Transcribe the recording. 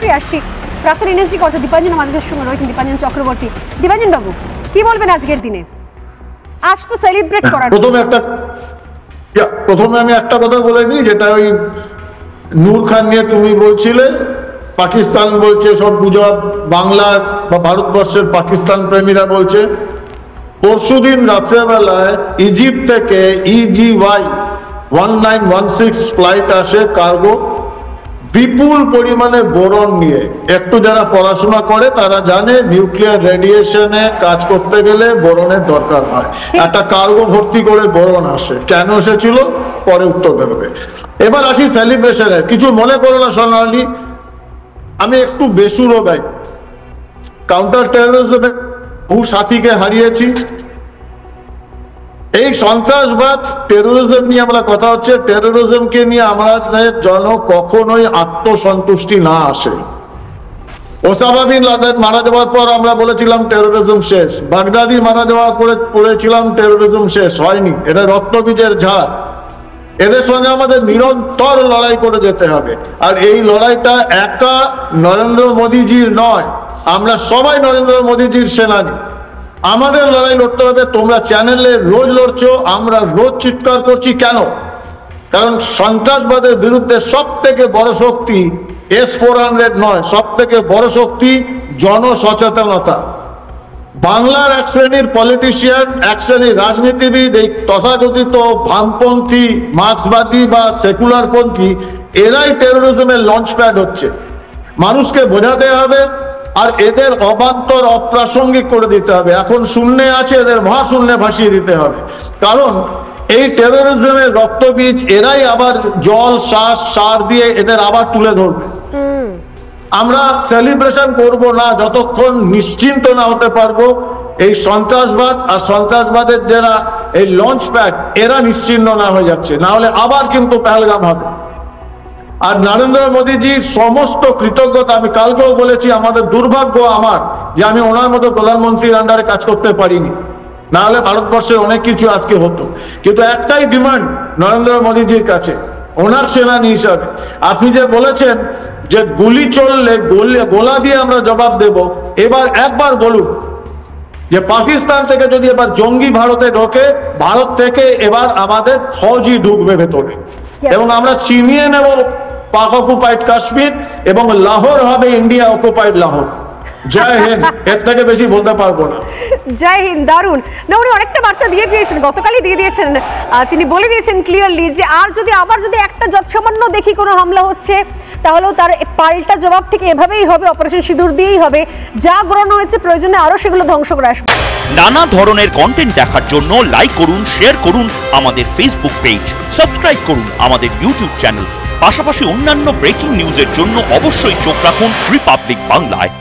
সরাসরি আসছি প্রাক্তন এনএসজি কর্তা দীপাঞ্জন আমাদের সঙ্গে রয়েছেন, দীপাঞ্জন চক্রবর্তী। দীপাঞ্জন বাবু, কি বলবেন আজকের দিনে? আজ তো সেলিব্রেট করার। প্রথমে আমি একটা কথা বলে নিই, যেটা ওই নূর খান নিয়ে তুমি বলছিলে, পাকিস্তান বলছে সব গুজব, বাংলার বা ভারতবর্ষের পাকিস্তান প্রেমীরা বলছে। পরশুদিন রাত্রেবেলায় ইজিপ্ট থেকে EGY 1916 ফ্লাইট আসে কার্গো, বিপুল পরিমাণে বোরন নিয়ে। একটু যারা পড়াশোনা করে তারা জানে নিউক্লিয়ার রেডিয়েশনে কাজ করতে গেলে বোরনের দরকার হয়। একটা কার্গো ভর্তি করে বোরন আসে, কেন এসেছিল পরে উত্তর বেরোবে। এবার আসি সেলিব্রেশনে। কিছু মনে করো না সোনালী, আমি একটু বেসুরো গাই। কাউন্টার টেরোরিজমে বহু সাথীকে হারিয়েছি। এই সন্ত্রাসবাদ টেরোরিজম নিয়ে আমরা কথা হচ্ছে, টেরোরিজমকে নিয়ে আমাদের যেন কখনোই আত্মসন্তুষ্টি না আসে। ওসামা বিন লাদেন মারা যাওয়ার পর আমরা বলেছিলাম টেরোরিজম শেষ, বাগদাদি মারা যাওয়ার পরে বলেছিলাম টেরোরিজম শেষ, হয়নি। এটা রক্তবীজের ঝাড়, এদের সঙ্গে আমাদের নিরন্তর লড়াই করে যেতে হবে। আর এই লড়াইটা একা নরেন্দ্র মোদীজির নয়, আমরা সবাই নরেন্দ্র মোদীজির সেনানী। আমাদের লড়াই লড়তে হবে। তোমরা চ্যানেলে রোজ লড়ছো, আমরা রোজ চিৎকার করছি। কেন? কারণ সন্ত্রাসবাদের বিরুদ্ধে সব থেকে বড় শক্তি S-400 নয়, সব থেকে বড় শক্তি জনসচেতনতা। বাংলার এক শ্রেণীর পলিটিশিয়ান, এক শ্রেণীর রাজনীতিবিদ, এই তথাকথিত বামপন্থী, মার্ক্সবাদী বা সেকুলারপন্থী, এরাই টেরোরিজমের লঞ্চ প্যাড হচ্ছে। মানুষকে বোঝাতে হবে আর এদের অবান্তর অপ্রাসঙ্গিক করে দিতে হবে। এখন শূন্যে আছে, এদের মহাশূন্যে ভাসিয়ে দিতে হবে। কারণ এই টেরোরিজমের রক্তবীজ এরাই আবার জল, শ্বাস, সার দিয়ে এদের আবার তুলে ধরবে। আমরা সেলিব্রেশন করব না যতক্ষণ নিশ্চিন্ত না হতে পারবো এই সন্ত্রাসবাদ আর সন্ত্রাসবাদের যারা এই লঞ্চ প্যাড, এরা নিশ্চিন্ন না হয়ে যাচ্ছে, না হলে আবার কিন্তু পেহেলগাম হবে। আর নরেন্দ্র মোদীজির সমস্ত কৃতজ্ঞতা, আমি কালকেও বলেছি, আমাদের দুর্ভাগ্য আমার যে আমি ওনার মতো প্রধানমন্ত্রীর আন্ডারে কাজ করতে পারিনি, না হলে ভারতবর্ষের অনেক কিছু আজকে হতো। কিন্তু একটাই ডিমান্ড নরেন্দ্র মোদীজির কাছে, ওনার সেনানী হিসাবে, আপনি যে বলেছেন যে গুলি চললে গোলা দিয়ে আমরা জবাব দেব, এবার একবার বলুন যে পাকিস্তান থেকে যদি এবার জঙ্গি ভারতে ঢোকে, ভারত থেকে এবার আমাদের ফৌজি ঢুকবে ভেতরে এবং আমরা চিনিয়ে নেব পাক অকুপাইড কাশ্মীর এবং লাহোর হবে ইন্ডিয়া অকুপাইড লাহোর। জয় হিন্দ, এর থেকে বেশি বলতে পারবো না। জয় হিন্দ। দারুণ না, উনি অনেকটা বার্তা দিয়ে দিয়েছেন, গতকালই দিয়ে দিয়েছেন। তিনি বলে দিয়েছেন ক্লিয়ারলি যে আর যদি আবার একটা যৎসামান্য দেখি কোনো হামলা হচ্ছে, তাহলেও তার পাল্টা জবাব থেকে এভাবেই হবে, অপারেশন সিঁদুর দিয়েই হবে। যা গ্রহণ হয়েছে প্রয়োজনে আরো সেগুলো ধ্বংস করে আসবে। নানা ধরনের কন্টেন্ট দেখার জন্য লাইক করুন, শেয়ার করুন আমাদের ফেসবুক পেজ, সাবস্ক্রাইব করুন আমাদের ইউটিউব চ্যানেল। পাশাপাশি অন্যান্য ব্রেকিং নিউজের জন্য অবশ্যই চোখ রাখুন রিপাবলিক বাংলায়।